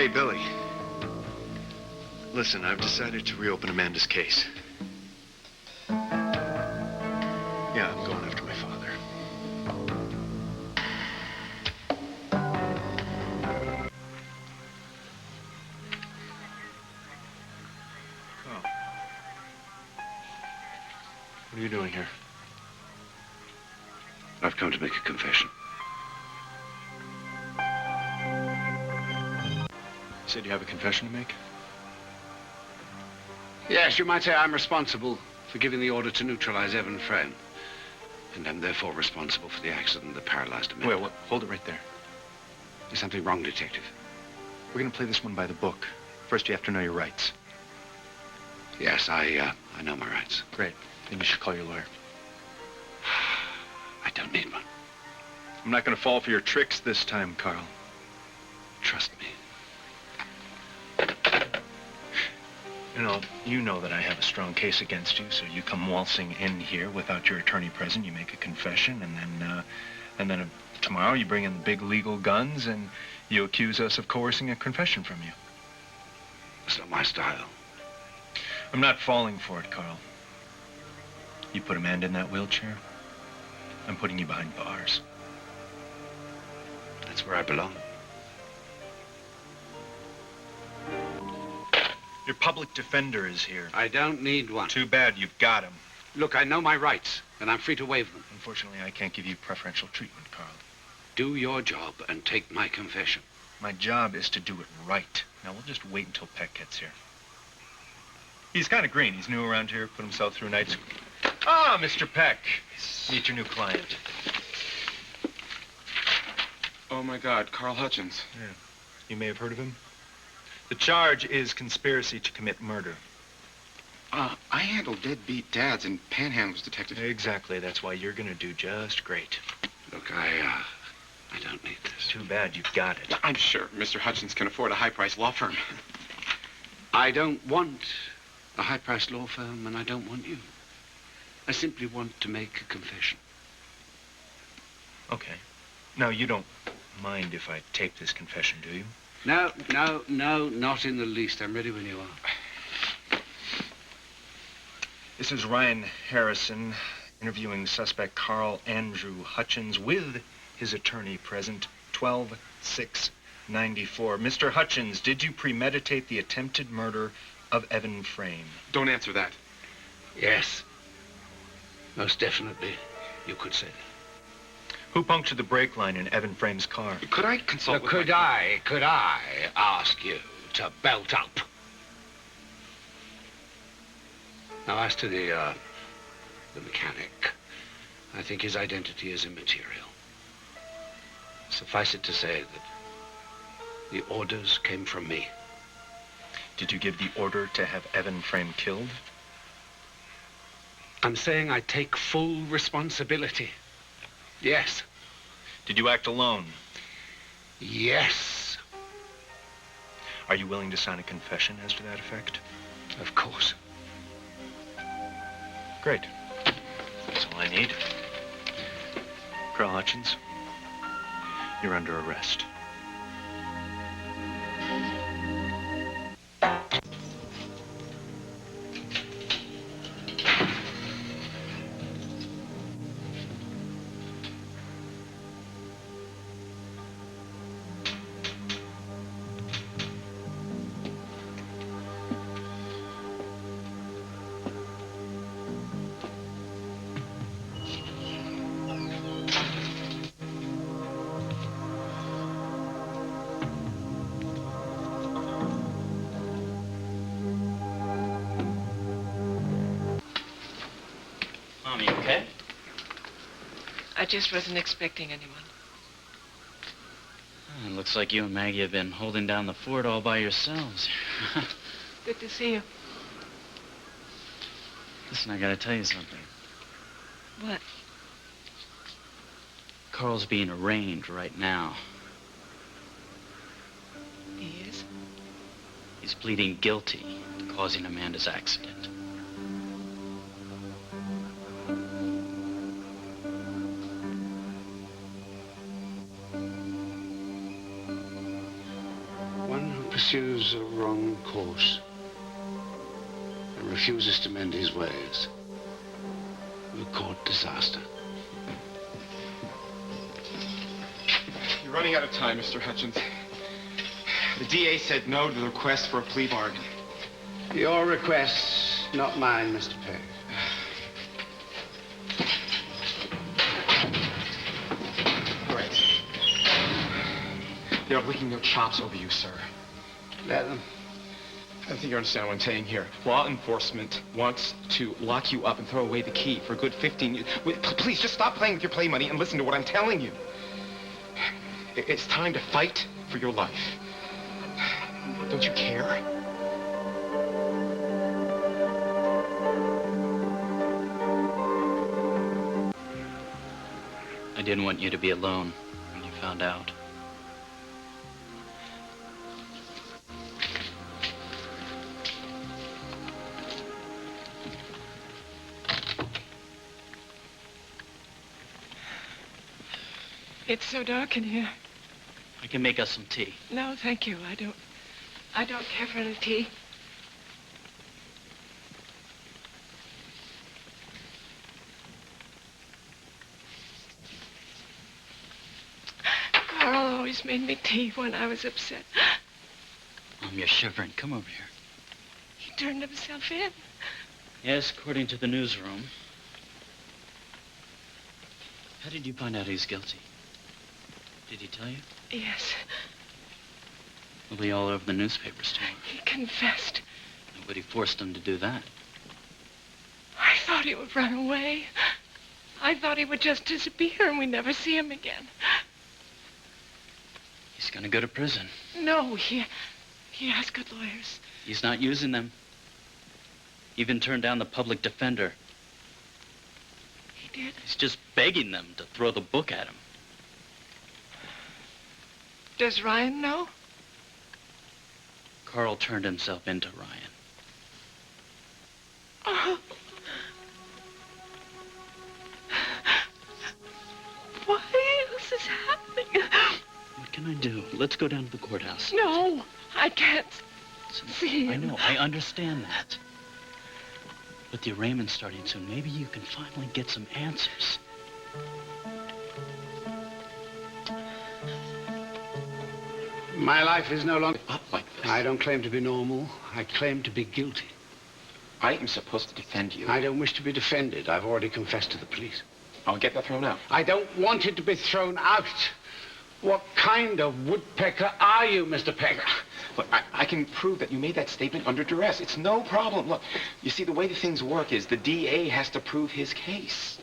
Hey, Billy. Listen, I've decided to reopen Amanda's case. Yeah, I'm going after my father. Oh. What are you doing here? I've come to make a confession. You said you have a confession to make? Yes, you might say I'm responsible for giving the order to neutralize Evan Frame. And I'm therefore responsible for the accident that paralyzed him. Wait, hold it right there. There's something wrong, Detective. We're gonna play this one by the book. First, you have to know your rights. Yes, I know my rights. Great. Then you should call your lawyer. I don't need one. I'm not gonna fall for your tricks this time, Carl. Trust me. You know that I have a strong case against you, so you come waltzing in here without your attorney present, you make a confession, and then tomorrow you bring in the big legal guns and you accuse us of coercing a confession from you. It's not my style. I'm not falling for it, Carl. You put Amanda in that wheelchair, I'm putting you behind bars. That's where I belong. Your public defender is here. I don't need one. Too bad, you've got him. Look, I know my rights, and I'm free to waive them. Unfortunately, I can't give you preferential treatment, Carl. Do your job and take my confession. My job is to do it right. Now, we'll just wait until Peck gets here. He's kind of green. He's new around here, put himself through night school. Ah, Mr. Peck. Meet your new client. Oh, my God, Carl Hutchins. Yeah. You may have heard of him. The charge is conspiracy to commit murder. I handled deadbeat dads and panhandles, Detective. Exactly. That's why you're gonna do just great. Look, I don't need this. Too bad, you've got it. I'm sure Mr. Hutchins can afford a high-priced law firm. I don't want a high-priced law firm, and I don't want you. I simply want to make a confession. Okay. Now, you don't mind if I tape this confession, do you? No, not in the least. I'm ready when you are. This is Ryan Harrison interviewing suspect Carl Andrew Hutchins with his attorney present, 12/6/94. Mr. Hutchins, did you premeditate the attempted murder of Evan Frame? Don't answer that. Yes. Most definitely, you could say that. Who punctured the brake line in Evan Frame's car? Could I consult with Could I ask you to belt up? Now, as to the mechanic, I think his identity is immaterial. Suffice it to say that the orders came from me. Did you give the order to have Evan Frame killed? I'm saying I take full responsibility. Yes. Did you act alone? Yes. Are you willing to sign a confession as to that effect? Of course. Great. That's all I need. Carl Hutchins, you're under arrest. Mom, you okay? I just wasn't expecting anyone. It looks like you and Maggie have been holding down the fort all by yourselves. Good to see you. Listen, I gotta tell you something. What? Carl's being arraigned right now. He is? He's pleading guilty to causing Amanda's accident. pursues a wrong course and refuses to mend his ways will court disaster. You're running out of time, Mr. Hutchins. The DA said no to the request for a plea bargain. Your request, not mine, Mr. Pegg. All right. They're licking their chops over you, sir. Let them. I don't think you understand what I'm saying here. Law enforcement wants to lock you up and throw away the key for a good 15 years. Please, just stop playing with your play money and listen to what I'm telling you. It's time to fight for your life. Don't you care? I didn't want you to be alone when you found out. It's so dark in here. I can make us some tea. No, thank you. I don't care for any tea. Carl always made me tea when I was upset. Mom, you're shivering. Come over here. He turned himself in. Yes, according to the newsroom. How did you find out he's guilty? Did he tell you? Yes, It'll be all over the newspapers tomorrow. he confessed. Nobody forced him to do that. I thought he would run away. I thought he would just disappear and we'd never see him again. He's gonna go to prison. No, he has good lawyers. He's not using them. Even turned down the public defender. He did. He's just begging them to throw the book at him. Does Ryan know? Carl turned himself into Ryan. Oh. Why is this happening? What can I do? Let's go down to the courthouse. No, I can't see him. I know, I understand that. But the arraignment's starting soon. Maybe you can finally get some answers. My life is no longer Up like this. I don't claim to be normal. I claim to be guilty. I am supposed to defend you. I don't wish to be defended. I've already confessed to the police. I'll get that thrown out. I don't want it to be thrown out. What kind of woodpecker are you, Mr. Pegger? Look, I can prove that you made that statement under duress. It's no problem. Look, you see, the way the things work is the DA has to prove his case.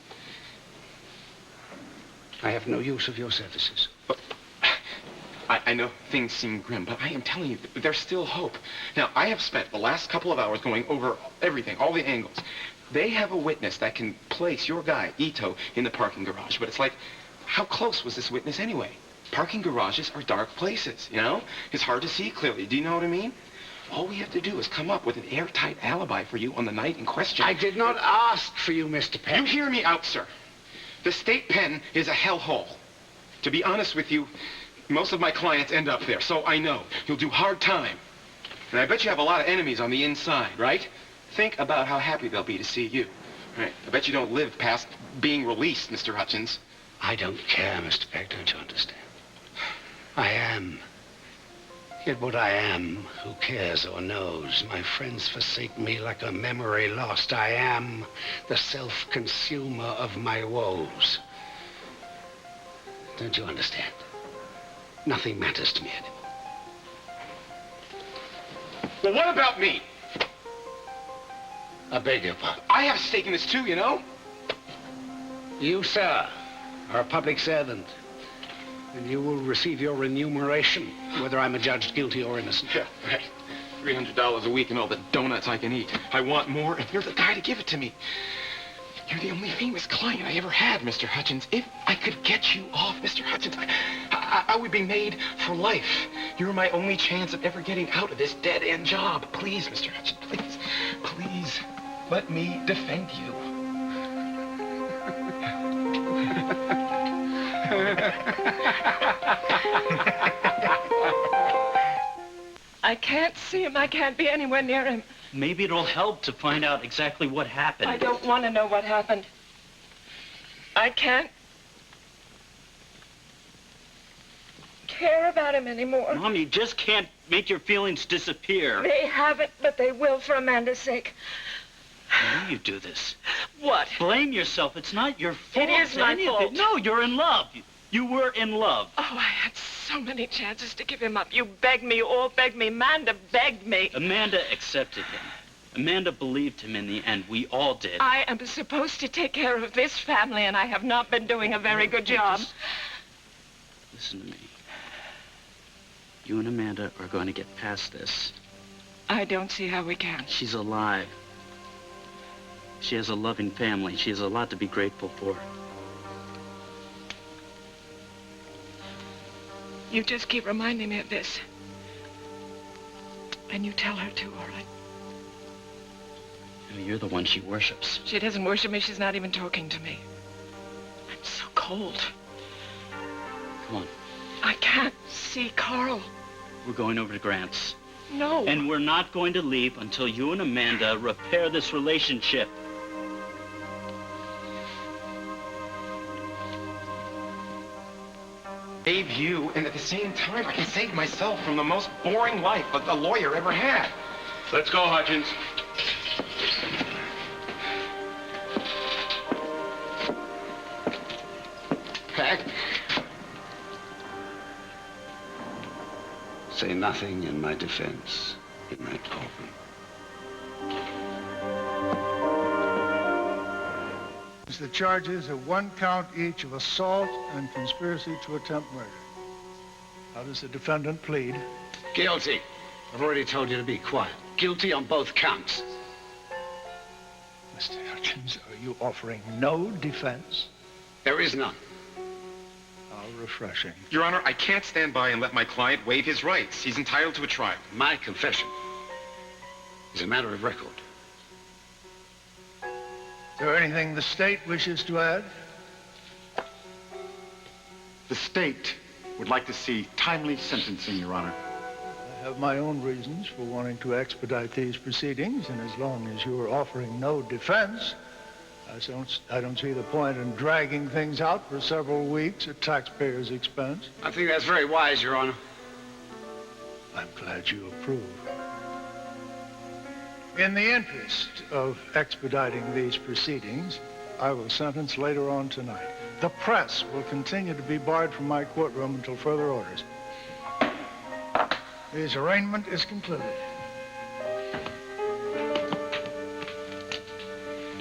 I have no use of your services. But I know things seem grim, but I am telling you, there's still hope. Now, I have spent the last couple of hours going over everything, all the angles. They have a witness that can place your guy, Ito, in the parking garage. But it's like, how close was this witness anyway? Parking garages are dark places, you know? It's hard to see clearly. Do you know what I mean? All we have to do is come up with an airtight alibi for you on the night in question. I did not ask for you, Mr. Pegger. You hear me out, sir. The state pen is a hellhole. To be honest with you, most of my clients end up there, so I know. You'll do hard time. And I bet you have a lot of enemies on the inside, right? Think about how happy they'll be to see you. Right. I bet you don't live past being released, Mr. Hutchins. I don't care, Mr. Pegg, don't you understand? I am. Yet what I am, who cares or knows? My friends forsake me like a memory lost. I am the self-consumer of my woes. Don't you understand? Nothing matters to me anymore. Well, what about me? I beg your pardon. I have a stake in this too, you know? You, sir, are a public servant. And you will receive your remuneration, whether I'm adjudged guilty or innocent. Yeah, right. $300 a week and all the donuts I can eat. I want more, and you're the guy to give it to me. You're the only famous client I ever had, Mr. Hutchins. If I could get you off, Mr. Hutchins, I would be made for life. You're my only chance of ever getting out of this dead-end job. Please, Mr. Hutchins, please, please, let me defend you. I can't see him. I can't be anywhere near him. Maybe it'll help to find out exactly what happened. I don't want to know what happened. I can't care about him anymore. Mom, you just can't make your feelings disappear. They haven't, but they will for Amanda's sake. I know you do this. What? Blame yourself. It's not your fault. It is my fault. No, you're in love. You were in love. Oh, I had so many chances to give him up. You begged me, you all begged me. Amanda begged me. Amanda accepted him. Amanda believed him in the end. We all did. I am supposed to take care of this family, and I have not been doing a very good job. Listen to me. You and Amanda are going to get past this. I don't see how we can. She's alive. She has a loving family. She has a lot to be grateful for. You just keep reminding me of this. And you tell her to, all right? No, you're the one she worships. She doesn't worship me. She's not even talking to me. I'm so cold. Come on. I can't see Carl. We're going over to Grant's. No. And we're not going to leave until you and Amanda repair this relationship. Save you, and at the same time, I can save myself from the most boring life a lawyer ever had. Let's go, Hutchins. Pack. Say nothing in my defense in that courtroom. The charges of 1 count each of assault and conspiracy to attempt murder. How does the defendant plead? Guilty. I've already told you to be quiet. Guilty on both counts. Mr. Hutchins, are you offering no defense? There is none. How refreshing. Your Honor, I can't stand by and let my client waive his rights. He's entitled to a trial. My confession is a matter of record. Is there anything the state wishes to add? The state would like to see timely sentencing, Your Honor. I have my own reasons for wanting to expedite these proceedings, and as long as you are offering no defense, I don't see the point in dragging things out for several weeks at taxpayers' expense. I think that's very wise, Your Honor. I'm glad you approve. In the interest of expediting these proceedings, I will sentence later on tonight. The press will continue to be barred from my courtroom until further orders. This arraignment is concluded.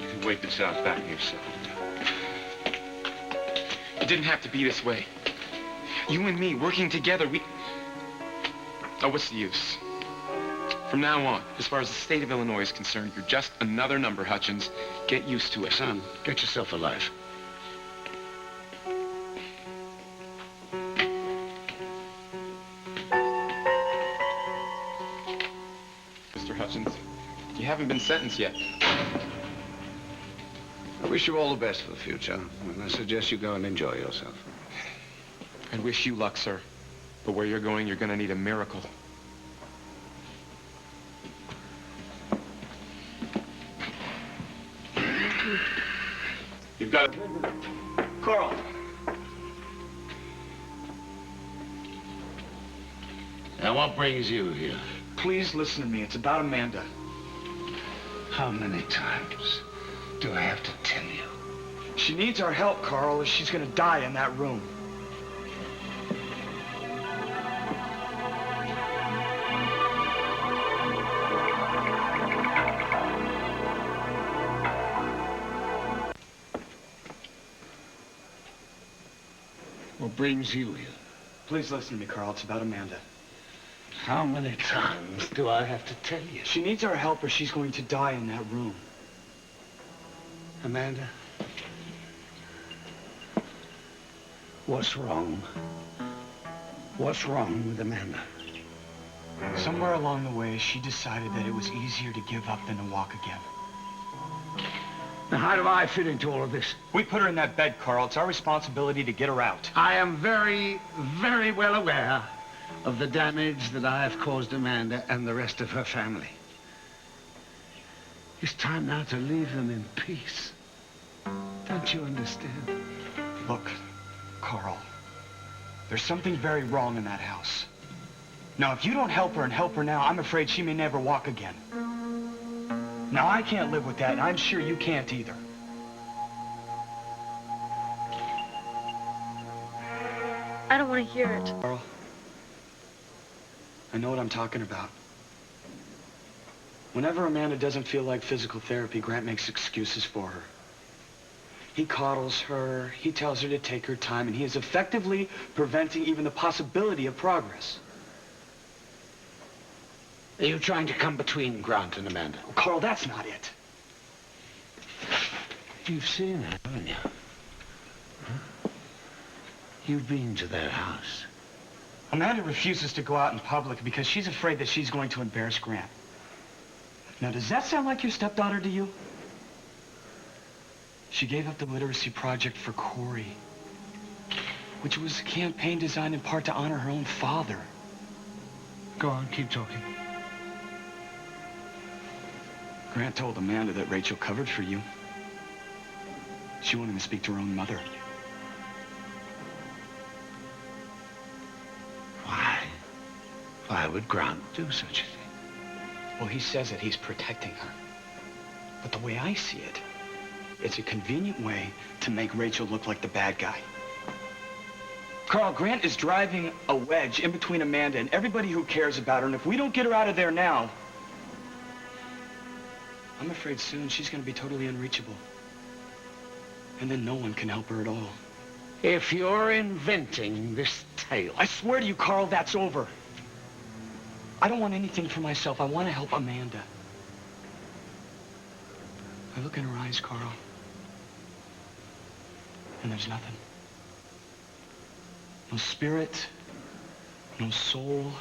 You can wait this out back yourself. It didn't have to be this way. You and me working together, Oh, what's the use? From now on, as far as the state of Illinois is concerned, you're just another number, Hutchins. Get used to it. Son, get yourself a life. Mr. Hutchins, you haven't been sentenced yet. I wish you all the best for the future, and I suggest you go and enjoy yourself. I wish you luck, sir. But where you're going, you're going to need a miracle. You've got it. Carl. Now, what brings you here? Please listen to me. It's about Amanda. How many times do I have to tell you? She needs our help, Carl, or she's going to die in that room. What brings you here? Please listen to me, Carl. It's about Amanda. How many times do I have to tell you? She needs our help or she's going to die in that room. Amanda? What's wrong? What's wrong with Amanda? Somewhere along the way, she decided that it was easier to give up than to walk again. Now, how do I fit into all of this? We put her in that bed, Carl. It's our responsibility to get her out. I am very, very well aware of the damage that I have caused Amanda and the rest of her family. It's time now to leave them in peace. Don't you understand? Look, Carl, there's something very wrong in that house. Now, if you don't help her and help her now, I'm afraid she may never walk again. Now, I can't live with that, and I'm sure you can't either. I don't want to hear it. Carl, I know what I'm talking about. Whenever Amanda doesn't feel like physical therapy, Grant makes excuses for her. He coddles her, he tells her to take her time, and he is effectively preventing even the possibility of progress. Are you trying to come between Grant and Amanda? Oh, Carl, that's not it. You've seen her, haven't you? Huh? You've been to their house. Amanda refuses to go out in public because she's afraid that she's going to embarrass Grant. Now, does that sound like your stepdaughter to you? She gave up the literacy project for Corey, which was a campaign designed in part to honor her own father. Go on, keep talking. Grant told Amanda that Rachel covered for you. She wanted to speak to her own mother. Why? Why would Grant do such a thing? Well, he says that he's protecting her. But the way I see it, it's a convenient way to make Rachel look like the bad guy. Carl, Grant is driving a wedge in between Amanda and everybody who cares about her, and if we don't get her out of there now, I'm afraid soon she's going to be totally unreachable. And then no one can help her at all. If you're inventing this tale... I swear to you, Carl, that's over. I don't want anything for myself. I want to help Amanda. I look in her eyes, Carl, and there's nothing. No spirit, no soul.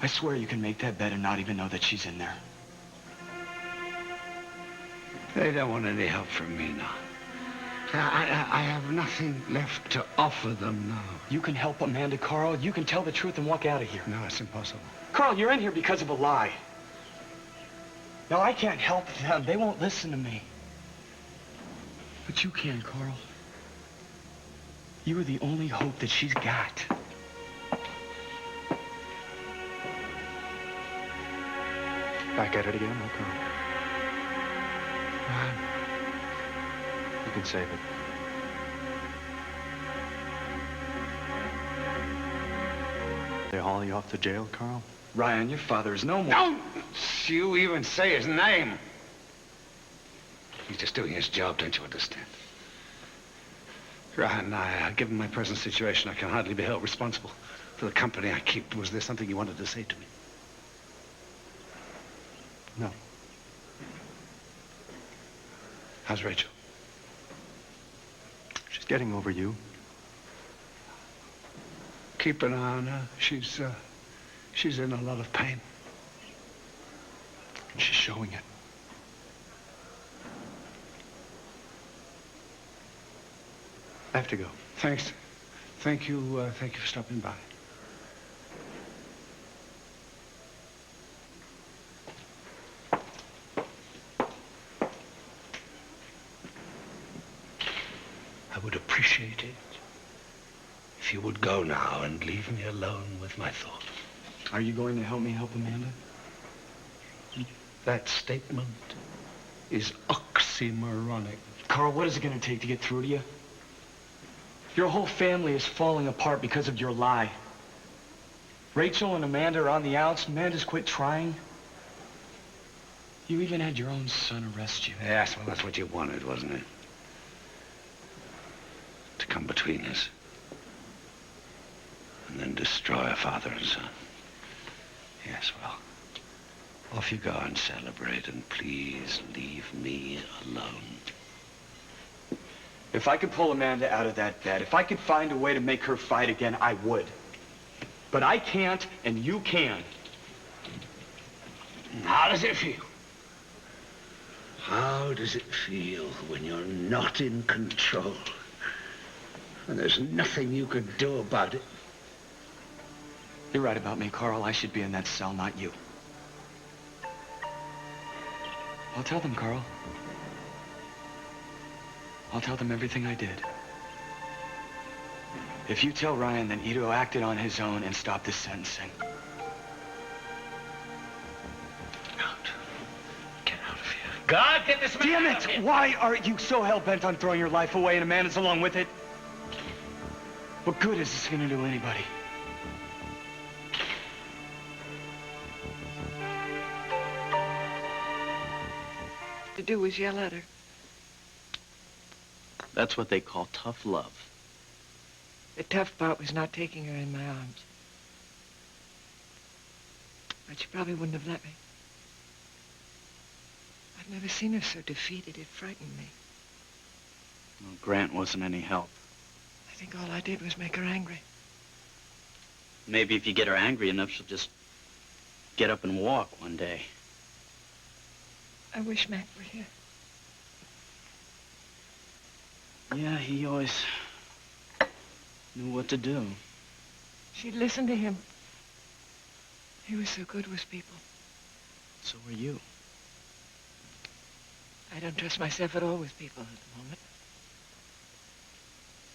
I swear you can make that bed and not even know that she's in there. They don't want any help from me now. I have nothing left to offer them now. You can help Amanda, Carl. You can tell the truth and walk out of here. No, it's impossible. Carl, you're in here because of a lie. Now, I can't help them. They won't listen to me. But you can, Carl. You are the only hope that she's got. Back at it again, huh, Carl? You can save it. They haul you off to jail, Carl? Ryan, your father is no more... Don't you even say his name. He's just doing his job, don't you understand? Ryan, given my present situation, I can hardly be held responsible for the company I keep. Was there something you wanted to say to me? No. How's Rachel? She's getting over you. Keep an eye on her. She's in a lot of pain. And she's showing it. I have to go. Thanks. Thank you for stopping by. I would appreciate it if you would go now and leave me alone with my thoughts. Are you going to help me help Amanda? That statement is oxymoronic. Carl, what is it going to take to get through to you? Your whole family is falling apart because of your lie. Rachel and Amanda are on the outs. Amanda's quit trying. You even had your own son arrest you. Yes, well, that's what you wanted, wasn't it? To come between us. And then destroy a father and son. Yes, well, off you go and celebrate, and please leave me alone. If I could pull Amanda out of that bed, if I could find a way to make her fight again, I would. But I can't, and you can. How does it feel? How does it feel when you're not in control? And there's nothing you can do about it? You're right about me, Carl. I should be in that cell, not you. I'll tell them, Carl. I'll tell them everything I did. If you tell Ryan that Ito acted on his own and stopped the sentencing. Get out of here. God, get this man Damn out of it! here. Why are you so hell-bent on throwing your life away and Amanda's along with it? What good is this gonna do anybody? To do was yell at her. That's what they call tough love. The tough part was not taking her in my arms. But she probably wouldn't have let me. I've never seen her so defeated. It frightened me. Well, Grant wasn't any help. I think all I did was make her angry. Maybe if you get her angry enough, she'll just get up and walk one day. I wish Mac were here. Yeah, he always knew what to do. She'd listen to him. He was so good with people. So are you. I don't trust myself at all with people at the moment.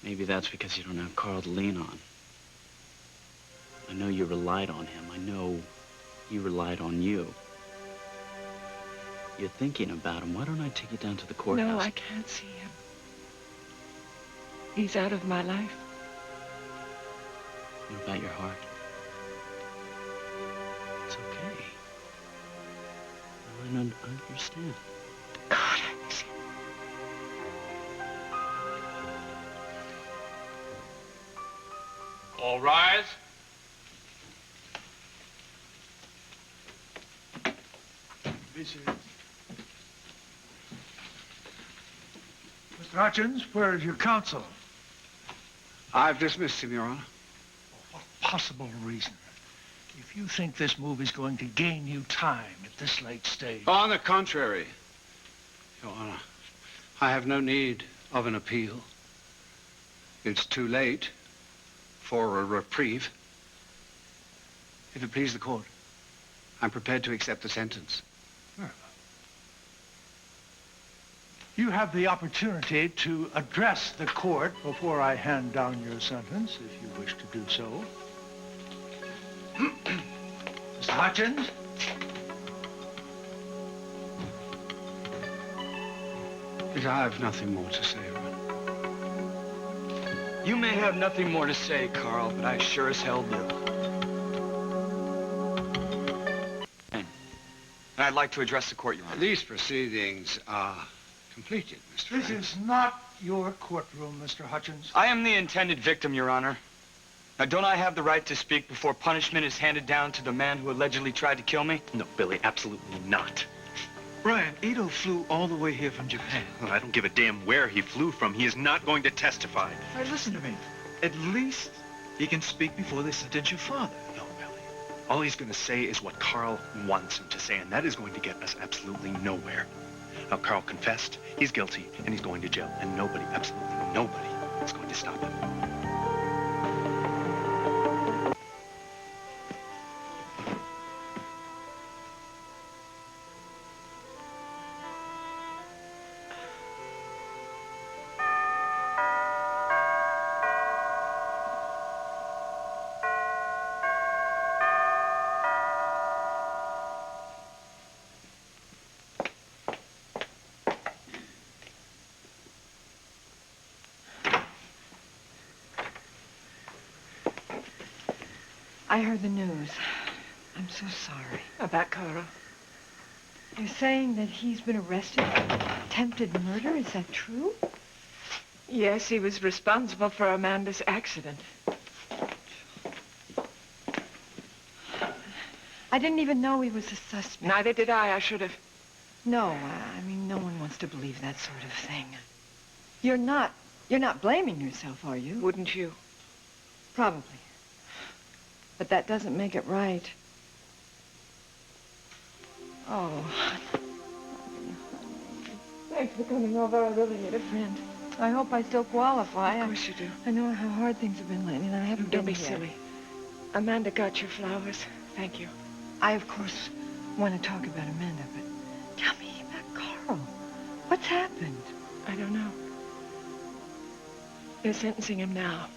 Maybe that's because you don't have Carl to lean on. I know you relied on him. I know he relied on you. You're thinking about him. Why don't I take you down to the courthouse? No, I can't see him. He's out of my life. What about your heart? It's okay. I don't understand. God, I miss him. All rise. Be seated. Mr. Hutchins, where is your counsel? I've dismissed him, Your Honor. What possible reason? If you think this move is going to gain you time at this late stage. On the contrary, Your Honor, I have no need of an appeal. It's too late for a reprieve. If it please the court, I'm prepared to accept the sentence. Very well. You have the opportunity to address the court before I hand down your sentence, if you wish to do so. Mr. Hutchins? I have nothing more to say, Your Honor. You may have nothing more to say, Carl, but I sure as hell do. And I'd like to address the court, Your Honor. These proceedings are completed, Mr. This is not your courtroom, Mr. Hutchins. I am the intended victim, Your Honor. Now, don't I have the right to speak before punishment is handed down to the man who allegedly tried to kill me? No, Billy, absolutely not. Brian, Ito flew all the way here from Japan. Well, I don't give a damn where he flew from. He is not going to testify. All right, listen to me. At least he can speak before they sentence your father. No, Billy. All he's going to say is what Carl wants him to say, and that is going to get us absolutely nowhere. Now, Carl confessed, he's guilty, and he's going to jail, and nobody, absolutely nobody, is going to stop him. I heard the news. I'm so sorry. About Carl? You're saying that he's been arrested for attempted murder? Is that true? Yes, he was responsible for Amanda's accident. I didn't even know he was a suspect. Neither did I. I should have. No, I mean, no one wants to believe that sort of thing. You're not blaming yourself, are you? Wouldn't you? Probably. But that doesn't make it right. Oh. Thanks for coming over. I really need a friend. I hope I still qualify. Of course you do. I know how hard things have been lately, and I haven't Don't been be here. silly. Amanda got your flowers. Thank you. I, of course, want to talk about Amanda, but tell me about Carl. What's happened? I don't know. They're sentencing him now.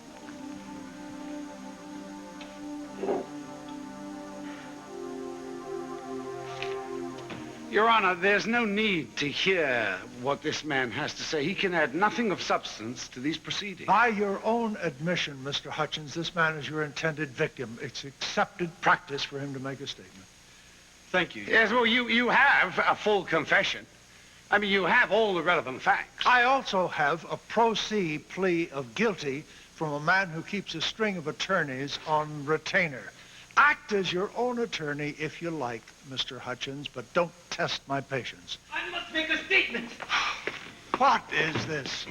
Your Honor, there's no need to hear what this man has to say. He can add nothing of substance to these proceedings. By your own admission, Mr. Hutchins, this man is your intended victim. It's accepted practice for him to make a statement. Thank you. Yes, well, you have a full confession. I mean, you have all the relevant facts. I also have a pro se plea of guilty from a man who keeps a string of attorneys on retainer. Act as your own attorney if you like, Mr. Hutchins, but don't test my patience. I must make a statement. What is this?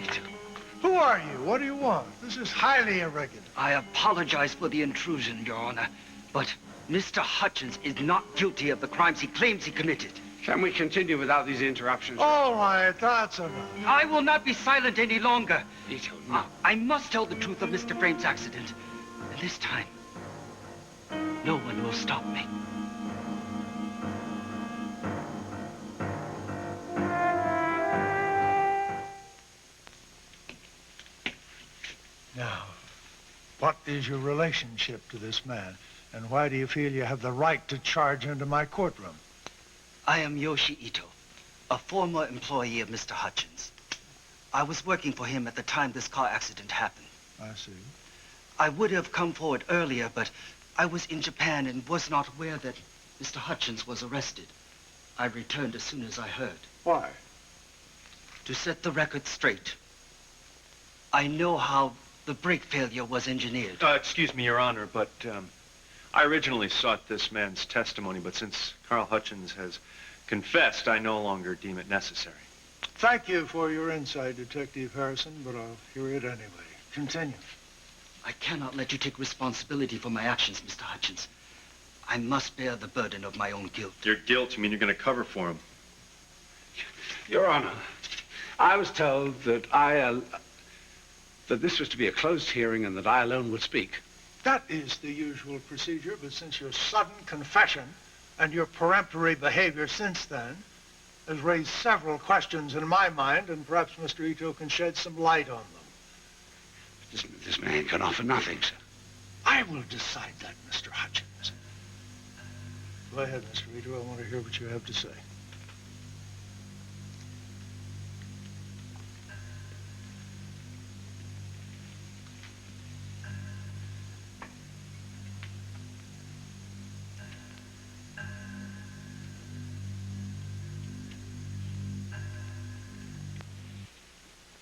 Who are you? What do you want? This is highly irregular. I apologize for the intrusion, Your Honor, but Mr. Hutchins is not guilty of the crimes he claims he committed. Can we continue without these interruptions? All right, that's enough. I will not be silent any longer. Ito, no. I must tell the truth of Mr. Frame's accident. And this time, no one will stop me. Now, what is your relationship to this man? And why do you feel you have the right to charge into my courtroom? I am Yoshi Ito, a former employee of Mr. Hutchins. I was working for him at the time this car accident happened. I see. I would have come forward earlier, but I was in Japan and was not aware that Mr. Hutchins was arrested. I returned as soon as I heard. Why? To set the record straight. I know how the brake failure was engineered. Excuse me, Your Honor, but I originally sought this man's testimony, but since Carl Hutchins has confessed, I no longer deem it necessary. Thank you for your insight, Detective Harrison, but I'll hear it anyway. Continue. I cannot let you take responsibility for my actions, Mr. Hutchins. I must bear the burden of my own guilt. Your guilt, you mean you're going to cover for him? Your Honor, I was told that that this was to be a closed hearing and that I alone would speak. That is the usual procedure, but since your sudden confession and your peremptory behavior since then has raised several questions in my mind, and perhaps Mr. Ito can shed some light on them. This man can offer nothing, sir. I will decide that, Mr. Hutchins. Go ahead, Mr. Ito. I want to hear what you have to say.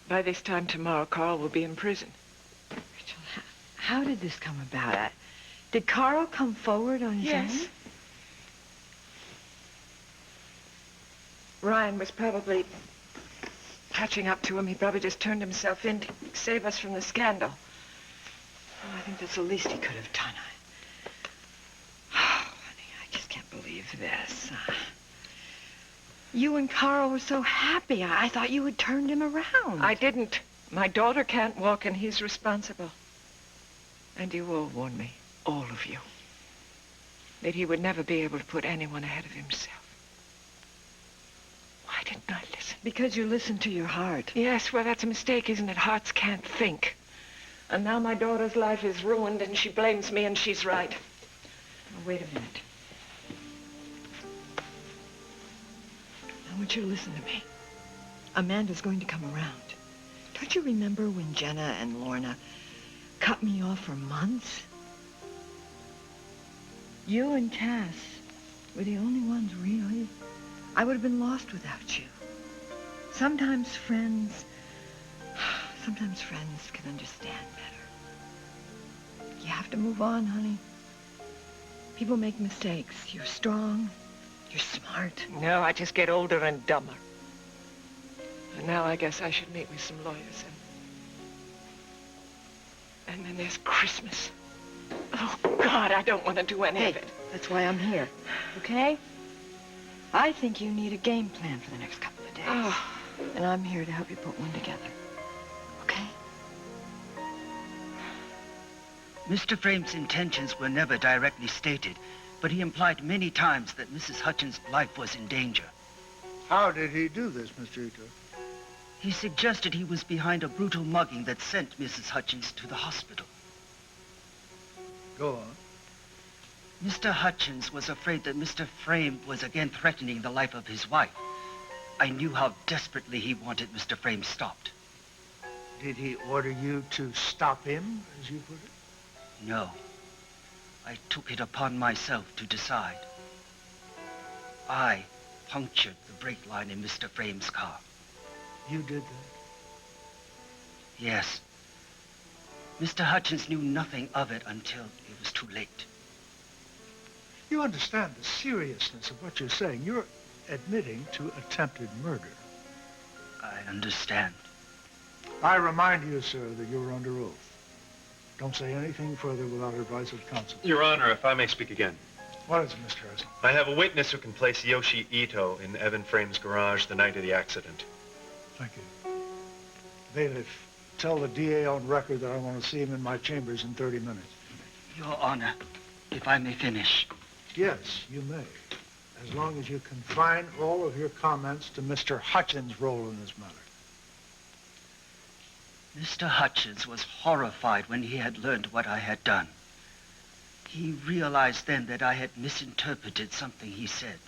By this time tomorrow, Carl will be in prison. Rachel, how did this come about? Did Carl come forward on his own? Yes. Ryan was probably catching up to him. He probably just turned himself in to save us from the scandal. Oh, I think that's the least he could have done. Oh, honey, I just can't believe this. You and Carl were so happy. I thought you had turned him around. I didn't. My daughter can't walk, and he's responsible. And you all warned me, all of you, that he would never be able to put anyone ahead of himself. Why didn't I listen? Because you listened to your heart. Yes, well, that's a mistake, isn't it? Hearts can't think. And now my daughter's life is ruined, and she blames me, and she's right. Now, wait a minute. I want you to listen to me. Amanda's going to come around. Don't you remember when Jenna and Lorna cut me off for months? You and Cass were the only ones, really. I would have been lost without you. Sometimes friends can understand better. You have to move on, honey. People make mistakes. You're strong. You're smart. No, I just get older and dumber. And now I guess I should meet with some lawyers. And then there's Christmas. Oh, God, I don't want to do any of it. That's why I'm here, okay? I think you need a game plan for the next couple of days. Oh. And I'm here to help you put one together, okay? Mr. Frame's intentions were never directly stated, but he implied many times that Mrs. Hutchins' life was in danger. How did he do this, Mr. Ito? He suggested he was behind a brutal mugging that sent Mrs. Hutchins to the hospital. Go on. Mr. Hutchins was afraid that Mr. Frame was again threatening the life of his wife. I knew how desperately he wanted Mr. Frame stopped. Did he order you to stop him, as you put it? No. I took it upon myself to decide. I punctured the brake line in Mr. Frame's car. You did that? Yes. Mr. Hutchins knew nothing of it until it was too late. You understand the seriousness of what you're saying. You're admitting to attempted murder. I understand. I remind you, sir, that you're under oath. Don't say anything further without advice of counsel. Your Honor, if I may speak again. What is it, Mr. Harrison? I have a witness who can place Yoshi Ito in Evan Frame's garage the night of the accident. Thank you. Bailiff, tell the DA on record that I want to see him in my chambers in 30 minutes. Your Honor, if I may finish. Yes, you may. As long as you confine all of your comments to Mr. Hutchins' role in this matter. Mr. Hutchins was horrified when he had learned what I had done. He realized then that I had misinterpreted something he said.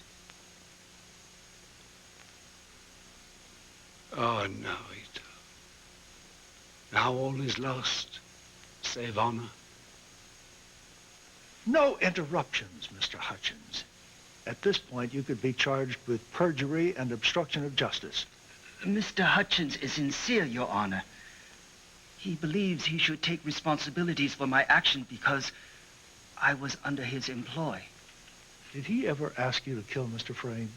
Oh, no, Ito. Now all is lost, save honor. No interruptions, Mr. Hutchins. At this point, you could be charged with perjury and obstruction of justice. Mr. Hutchins is sincere, Your Honor. He believes he should take responsibilities for my action because I was under his employ. Did he ever ask you to kill Mr. Frame?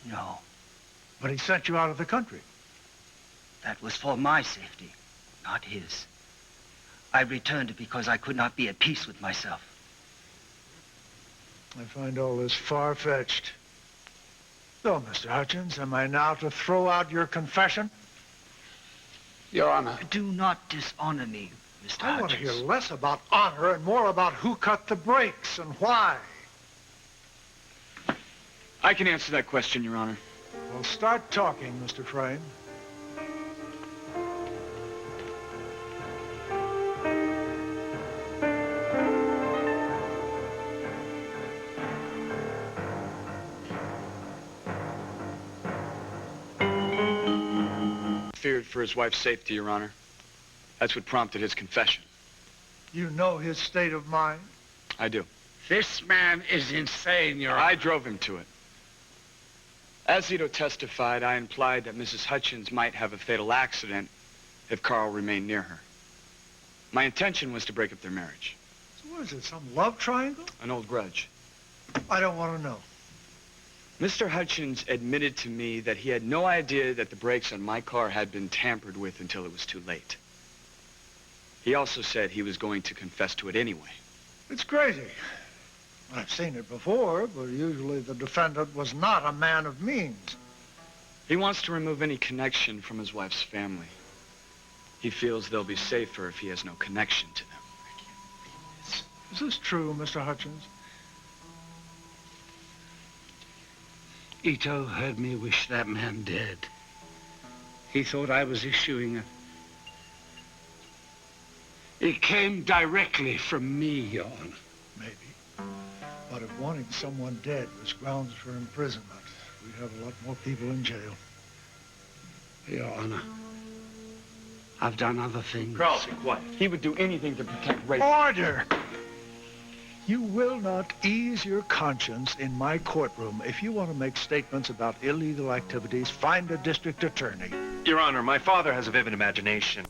No. But he sent you out of the country. That was for my safety, not his. I returned because I could not be at peace with myself. I find all this far-fetched. So, Mr. Hutchins, am I now to throw out your confession? Your Honor. Do not dishonor me, Mr. Hutchins. I want to hear less about honor and more about who cut the brakes and why. I can answer that question, Your Honor. Well, start talking, Mr. Frame. Feared for his wife's safety, Your Honor. That's what prompted his confession. You know his state of mind? I do. This man is insane, Your Honor. I drove him to it. As Ito testified, I implied that Mrs. Hutchins might have a fatal accident if Carl remained near her. My intention was to break up their marriage. So what is it, some love triangle? An old grudge. I don't want to know. Mr. Hutchins admitted to me that he had no idea that the brakes on my car had been tampered with until it was too late. He also said he was going to confess to it anyway. It's crazy. I've seen it before, but usually the defendant was not a man of means. He wants to remove any connection from his wife's family. He feels they'll be safer if he has no connection to them. Is this true, Mr. Hutchins? Ito heard me wish that man dead. He thought I was issuing a... It came directly from me, Your Honor. Maybe. But if wanting someone dead was grounds for imprisonment, we'd have a lot more people in jail. Your Honor, I've done other things. Carl, be quiet. He would do anything to protect Rachel. Order! You will not ease your conscience in my courtroom. If you want to make statements about illegal activities, find a district attorney. Your Honor, my father has a vivid imagination.